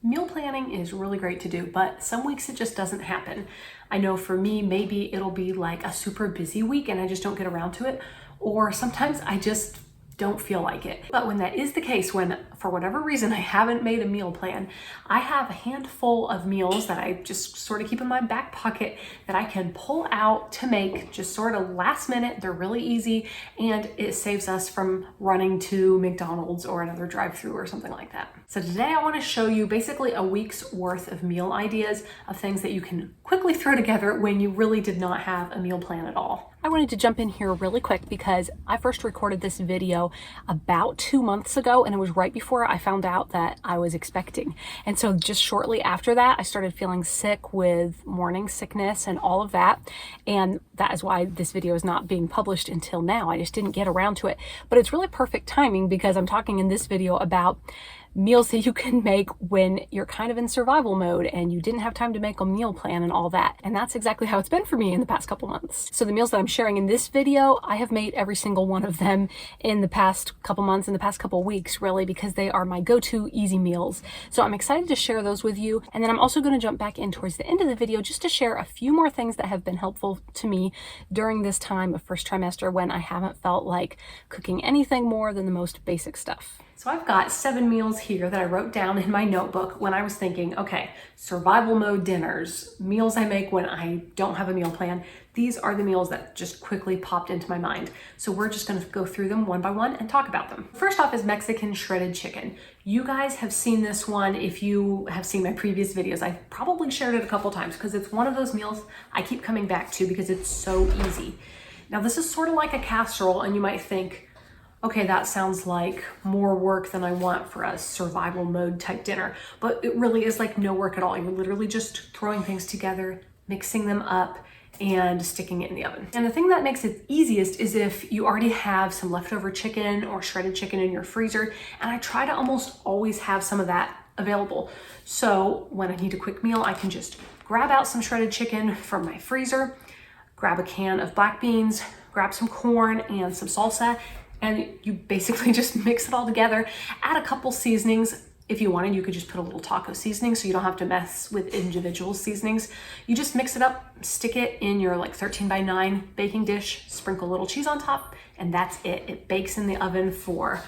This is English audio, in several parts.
Meal planning is really great to do, but some weeks it just doesn't happen. I know for me, maybe it'll be like a super busy week and I just don't get around to it, or sometimes I just don't feel like it. But when that is the case, when for whatever reason I haven't made a meal plan, I have a handful of meals that I just sort of keep in my back pocket that I can pull out to make just sort of last minute. They're really easy and it saves us from running to McDonald's or another drive-through or something like that. So today I want to show you basically a week's worth of meal ideas of things that you can quickly throw together when you really did not have a meal plan at all. I wanted to jump in here really quick because I first recorded this video about 2 months ago, and it was right before I found out that I was expecting. And so just shortly after that, I started feeling sick with morning sickness and all of that. And that is why this video is not being published until now. I just didn't get around to it. But it's really perfect timing because I'm talking in this video about meals that you can make when you're kind of in survival mode and you didn't have time to make a meal plan and all that. And that's exactly how it's been for me in the past couple months. So the meals that I'm sharing in this video, I have made every single one of them in the past couple months, in the past couple weeks, really, because they are my go-to easy meals. So I'm excited to share those with you. And then I'm also going to jump back in towards the end of the video just to share a few more things that have been helpful to me during this time of first trimester when I haven't felt like cooking anything more than the most basic stuff. So I've got 7 meals here that I wrote down in my notebook when I was thinking, okay, survival mode dinners, meals I make when I don't have a meal plan. These are the meals that just quickly popped into my mind. So we're just gonna go through them one by one and talk about them. First off is Mexican shredded chicken. You guys have seen this one if you have seen my previous videos. I've probably shared it a couple times because it's one of those meals I keep coming back to because it's so easy. Now this is sort of like a casserole, and you might think, okay, that sounds like more work than I want for a survival mode type dinner, but it really is like no work at all. You're literally just throwing things together, mixing them up, and sticking it in the oven. And the thing that makes it easiest is if you already have some leftover chicken or shredded chicken in your freezer, and I try to almost always have some of that available. So when I need a quick meal, I can just grab out some shredded chicken from my freezer, grab a can of black beans, grab some corn and some salsa, and you basically just mix it all together. Add a couple seasonings. If you wanted, you could just put a little taco seasoning so you don't have to mess with individual seasonings. You just mix it up, stick it in your like 13x9 baking dish, sprinkle a little cheese on top, and that's it. It bakes in the oven for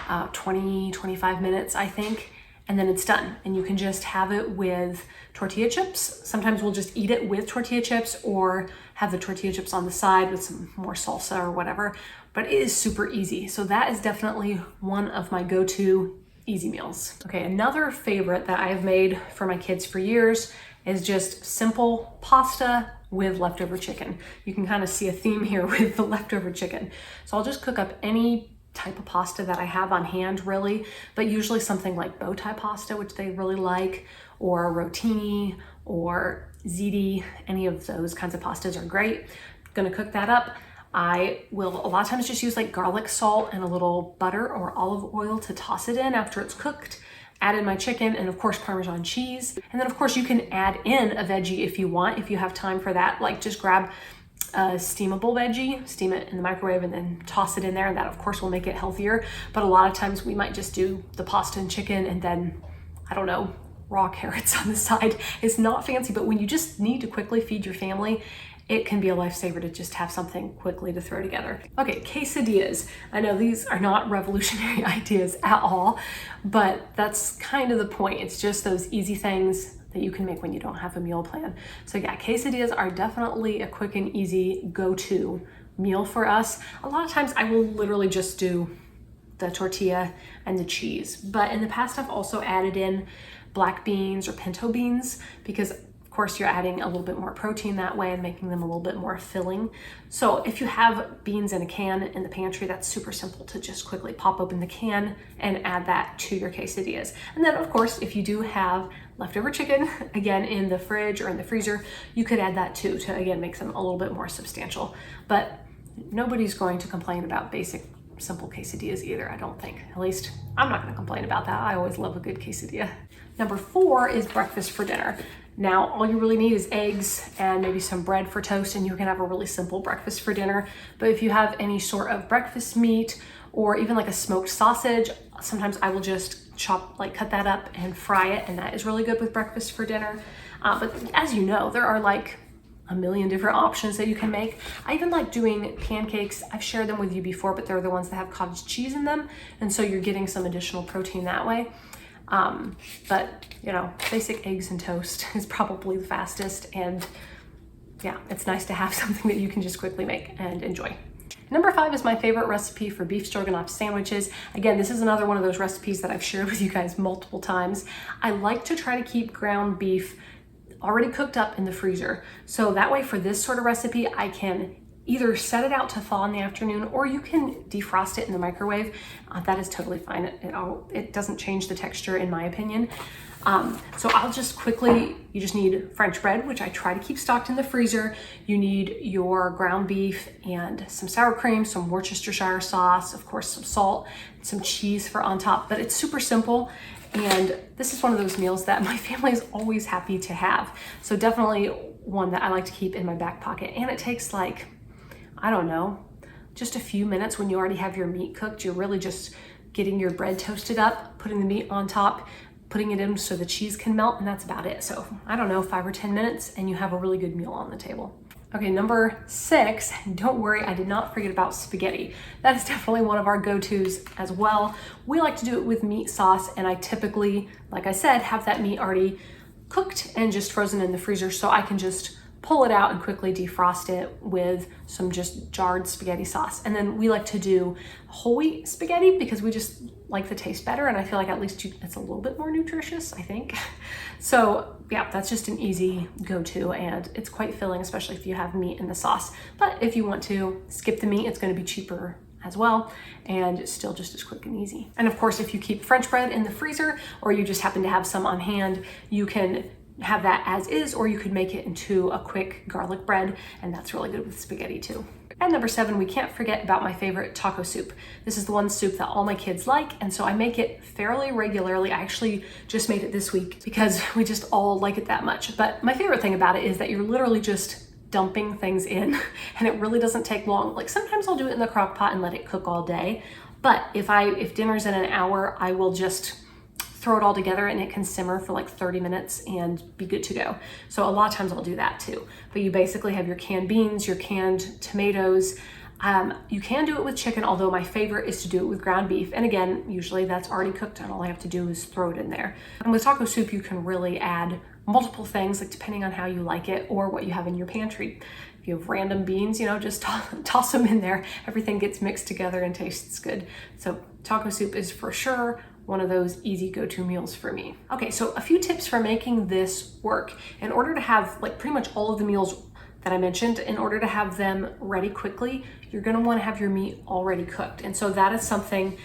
20-25 minutes, I think, and then it's done. And you can just have it with tortilla chips. Sometimes we'll just eat it with tortilla chips or have the tortilla chips on the side with some more salsa or whatever, but it is super easy. So that is definitely one of my go-to easy meals. Okay, another favorite that I've made for my kids for years is just simple pasta with leftover chicken. You can kind of see a theme here with the leftover chicken. So I'll just cook up any type of pasta that I have on hand, really, but usually something like bow tie pasta, which they really like, or rotini or ziti. Any of those kinds of pastas are great. Gonna cook that up. I will a lot of times just use like garlic salt and a little butter or olive oil to toss it in after it's cooked. Add in my chicken and of course Parmesan cheese. And then of course you can add in a veggie if you want, if you have time for that. Like just grab a steamable veggie, steam it in the microwave and then toss it in there. And that of course will make it healthier. But a lot of times we might just do the pasta and chicken and then, I don't know, raw carrots on the side. It's not fancy, but when you just need to quickly feed your family, it can be a lifesaver to just have something quickly to throw together. Okay, quesadillas. I know these are not revolutionary ideas at all, but that's kind of the point. It's just those easy things that you can make when you don't have a meal plan. So yeah, quesadillas are definitely a quick and easy go-to meal for us. A lot of times I will literally just do the tortilla and the cheese, but in the past I've also added in black beans or pinto beans because of course you're adding a little bit more protein that way and making them a little bit more filling. So if you have beans in a can in the pantry, that's super simple to just quickly pop open the can and add that to your quesadillas. And then of course, if you do have leftover chicken, again, in the fridge or in the freezer, you could add that too to, again, make them a little bit more substantial. But nobody's going to complain about basic simple quesadillas either, I don't think. At least I'm not gonna complain about that. I always love a good quesadilla. Number 4 is breakfast for dinner. Now, all you really need is eggs and maybe some bread for toast, and you can have a really simple breakfast for dinner. But if you have any sort of breakfast meat or even like a smoked sausage, sometimes I will just cut that up and fry it, and that is really good with breakfast for dinner. But as you know, there are like a million different options that you can make. I even like doing pancakes. I've shared them with you before, but they're the ones that have cottage cheese in them, and so you're getting some additional protein that way. But you know, basic eggs and toast is probably the fastest, and yeah, it's nice to have something that you can just quickly make and enjoy. Number 5 is my favorite recipe for beef stroganoff sandwiches. Again, this is another one of those recipes that I've shared with you guys multiple times. I like to try to keep ground beef already cooked up in the freezer. So that way for this sort of recipe, I can either set it out to thaw in the afternoon, or you can defrost it in the microwave. That is totally fine. It doesn't change the texture in my opinion. So I'll just quickly, you just need French bread, which I try to keep stocked in the freezer. You need your ground beef and some sour cream, some Worcestershire sauce, of course, some salt, some cheese for on top, but it's super simple. And this is one of those meals that my family is always happy to have. So definitely one that I like to keep in my back pocket. And it takes like, I don't know, just a few minutes when you already have your meat cooked. You're really just getting your bread toasted up, putting the meat on top, putting it in so the cheese can melt, and that's about it. So I don't know, 5 or 10 minutes and you have a really good meal on the table. Okay, number 6, don't worry, I did not forget about spaghetti. That is definitely one of our go-tos as well. We like to do it with meat sauce, and I typically, like I said, have that meat already cooked and just frozen in the freezer, so I can just pull it out and quickly defrost it with some just jarred spaghetti sauce. And then we like to do whole wheat spaghetti because we just like the taste better, and I feel like at least it's a little bit more nutritious, I think. So yeah, that's just an easy go-to, and it's quite filling, especially if you have meat in the sauce. But if you want to skip the meat, it's going to be cheaper as well, and still just as quick and easy. And of course, if you keep French bread in the freezer, or you just happen to have some on hand, you can have that as is, or you could make it into a quick garlic bread, and that's really good with spaghetti too. And number 7, we can't forget about my favorite taco soup. This is the one soup that all my kids like, and so I make it fairly regularly. I actually just made it this week because we just all like it that much. But my favorite thing about it is that you're literally just dumping things in, and it really doesn't take long. Like sometimes I'll do it in the crock pot and let it cook all day, but if dinner's in an hour, I will just throw it all together and it can simmer for like 30 minutes and be good to go. So a lot of times I'll do that too. But you basically have your canned beans, your canned tomatoes. You can do it with chicken, although my favorite is to do it with ground beef. And again, usually that's already cooked and all I have to do is throw it in there. And with taco soup, you can really add multiple things, like depending on how you like it or what you have in your pantry. If you have random beans, you know, just toss them in there. Everything gets mixed together and tastes good. So taco soup is for sure one of those easy go-to meals for me. Okay, so a few tips for making this work. In order to have like pretty much all of the meals that I mentioned, in order to have them ready quickly, you're gonna wanna have your meat already cooked. And so that is something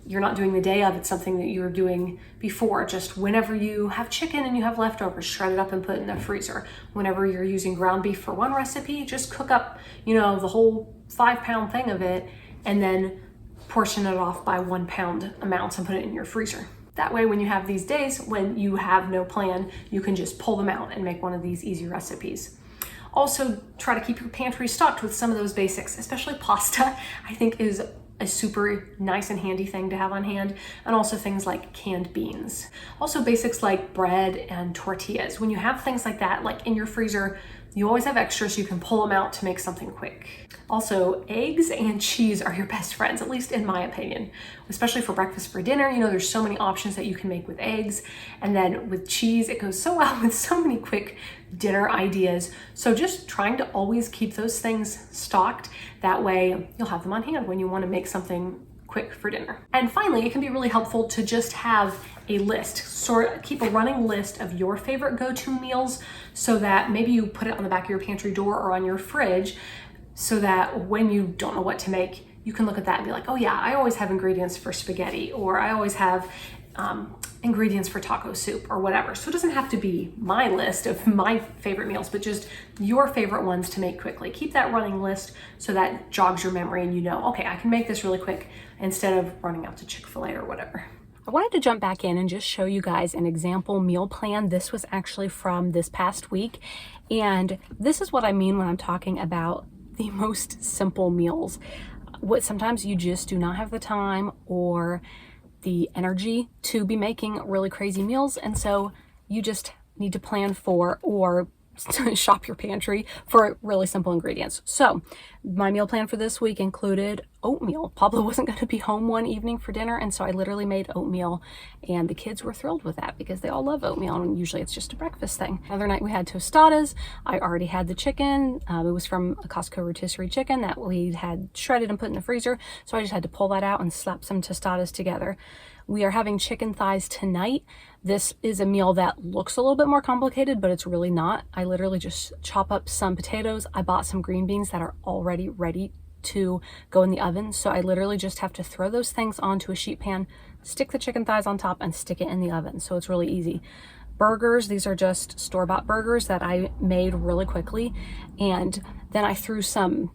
you're not doing the day of, it's something that you're doing before. Just whenever you have chicken and you have leftovers, shred it up and put it in the freezer. Whenever you're using ground beef for one recipe, just cook up, you know, the whole 5-pound thing of it, and then portion it off by 1-pound amounts and put it in your freezer. That way, when you have these days when you have no plan, you can just pull them out and make one of these easy recipes. Also, try to keep your pantry stocked with some of those basics, especially pasta, I think is a super nice and handy thing to have on hand, and also things like canned beans. Also basics like bread and tortillas. When you have things like that, like in your freezer, you always have extra so you can pull them out to make something quick. Also, eggs and cheese are your best friends, at least in my opinion, especially for breakfast for dinner. You know, there's so many options that you can make with eggs, and then with cheese, it goes so well with so many quick dinner ideas. So just trying to always keep those things stocked. That way you'll have them on hand when you want to make something quick for dinner. And finally, it can be really helpful to just have a list, keep a running list of your favorite go-to meals, so that maybe you put it on the back of your pantry door or on your fridge, so that when you don't know what to make, you can look at that and be like, oh yeah, I always have ingredients for spaghetti, or I always have ingredients for taco soup, or whatever. So it doesn't have to be my list of my favorite meals, but just your favorite ones to make quickly. Keep that running list so that jogs your memory and you know, okay, I can make this really quick instead of running out to Chick-fil-A or whatever. I wanted to jump back in and just show you guys an example meal plan. This was actually from this past week, and this is what I mean when I'm talking about the most simple meals. What sometimes you just do not have the time, or the energy to be making really crazy meals. And so you just need to plan for or shop your pantry for really simple ingredients. So my meal plan for this week included oatmeal. Pablo wasn't going to be home one evening for dinner, and so I literally made oatmeal, and the kids were thrilled with that because they all love oatmeal, and usually it's just a breakfast thing. Another night we had tostadas. I already had the chicken. It was from a Costco rotisserie chicken that we had shredded and put in the freezer, so I just had to pull that out and slap some tostadas together. We are having chicken thighs tonight. This is a meal that looks a little bit more complicated, but it's really not. I literally just chop up some potatoes. I bought some green beans that are already ready to go in the oven. So I literally just have to throw those things onto a sheet pan, stick the chicken thighs on top, and stick it in the oven. So it's really easy. Burgers, these are just store-bought burgers that I made really quickly. And then I threw some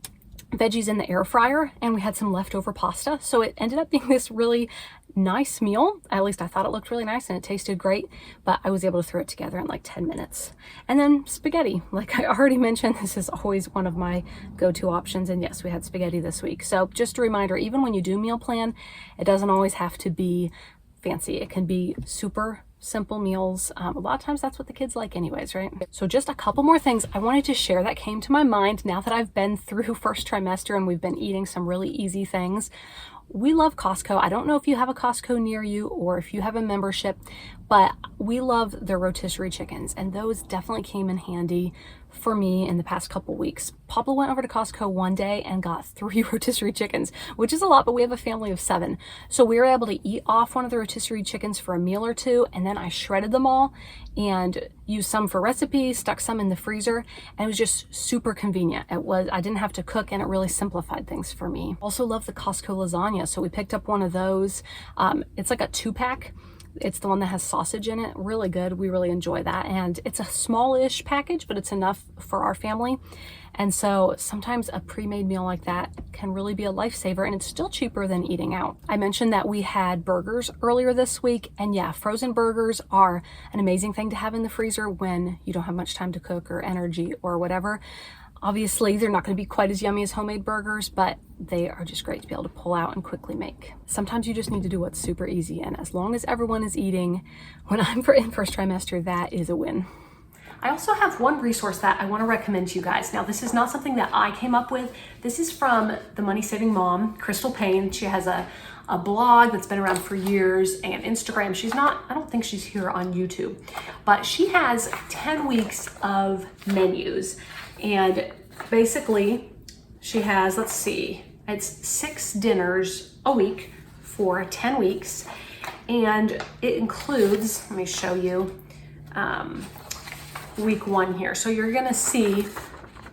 veggies in the air fryer, and we had some leftover pasta. So it ended up being this really nice meal. At least I thought it looked really nice and it tasted great, but I was able to throw it together in like 10 minutes. And then spaghetti, like I already mentioned, this is always one of my go-to options. And yes, we had spaghetti this week. So just a reminder, even when you do meal plan, it doesn't always have to be fancy. It can be super simple meals. A lot of times that's what the kids like anyways, right? So just a couple more things I wanted to share that came to my mind now that I've been through first trimester and we've been eating some really easy things. We love Costco. I don't know if you have a Costco near you or if you have a membership, but we love their rotisserie chickens, and those definitely came in handy for me in the past couple weeks. Pablo went over to Costco one day and got 3 rotisserie chickens, which is a lot, but we have a family of 7. So we were able to eat off one of the rotisserie chickens for a meal or two, and then I shredded them all and used some for recipes, stuck some in the freezer, and it was just super convenient. I didn't have to cook, and it really simplified things for me. Also love the Costco lasagna, so we picked up one of those. It's like a 2-pack. It's the one that has sausage in it. Really good. We really enjoy that. And it's a smallish package, but it's enough for our family. And so sometimes a pre-made meal like that can really be a lifesaver, and it's still cheaper than eating out. I mentioned that we had burgers earlier this week, and yeah, frozen burgers are an amazing thing to have in the freezer when you don't have much time to cook or energy or whatever. Obviously, they're not going to be quite as yummy as homemade burgers, but they are just great to be able to pull out and quickly make. Sometimes you just need to do what's super easy, and as long as everyone is eating, when I'm in first trimester, that is a win. I also have one resource that I want to recommend to you guys. Now, this is not something that I came up with. This is from the Money Saving Mom, Crystal Payne. She has a blog that's been around for years, and Instagram. I don't think she's here on YouTube, but she has 10 weeks of menus. And basically she has, let's see, it's 6 dinners a week for 10 weeks. And it includes, let me show you, week 1 here. So you're gonna see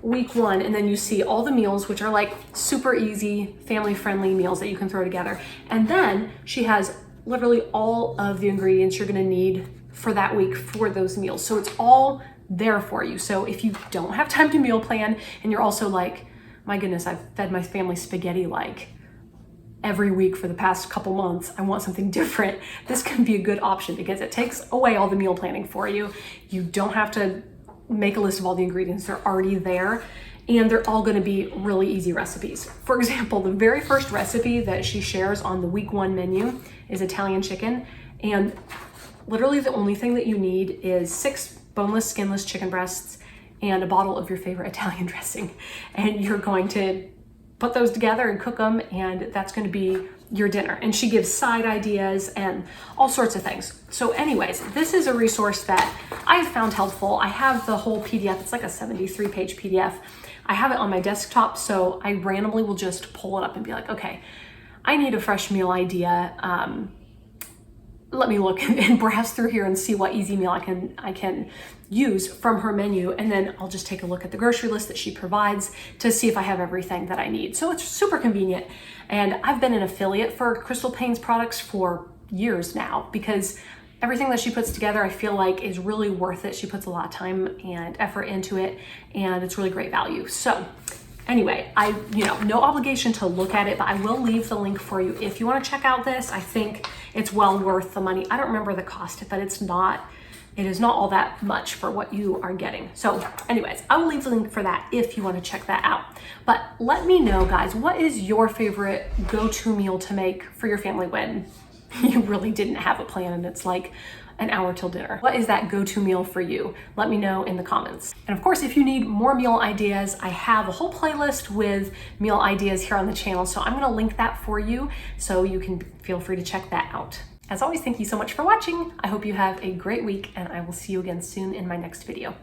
week 1, and then you see all the meals, which are like super easy, family-friendly meals that you can throw together. And then she has literally all of the ingredients you're gonna need for that week for those meals. So it's all there for you. So if you don't have time to meal plan, and you're also like, my goodness, I've fed my family spaghetti like every week for the past couple months, I want something different, this can be a good option because it takes away all the meal planning for you. You don't have to make a list of all the ingredients, they're already there, and they're all going to be really easy recipes. For example, the very first recipe that she shares on the week 1 menu is Italian chicken, and literally the only thing that you need is 6 boneless, skinless chicken breasts and a bottle of your favorite Italian dressing. And you're going to put those together and cook them, and that's going to be your dinner. And she gives side ideas and all sorts of things. So anyways, this is a resource that I have found helpful. I have the whole PDF. It's like a 73-page PDF. I have it on my desktop, so I randomly will just pull it up and be like, okay, I need a fresh meal idea. Let me look and browse through here and see what easy meal I can use from her menu, and then I'll just take a look at the grocery list that she provides to see if I have everything that I need. So it's super convenient, and I've been an affiliate for Crystal Payne's products for years now because everything that she puts together I feel like is really worth it. She puts a lot of time and effort into it, and it's really great value. So anyway, no obligation to look at it, but I will leave the link for you if you want to check out this. I think it's well worth the money. I don't remember the cost, but it is not all that much for what you are getting. So anyways, I will leave the link for that if you want to check that out. But let me know, guys, what is your favorite go-to meal to make for your family when you really didn't have a plan and it's like an hour till dinner. What is that go-to meal for you? Let me know in the comments. And of course, if you need more meal ideas, I have a whole playlist with meal ideas here on the channel, so I'm gonna link that for you so you can feel free to check that out. As always, thank you so much for watching. I hope you have a great week and I will see you again soon in my next video.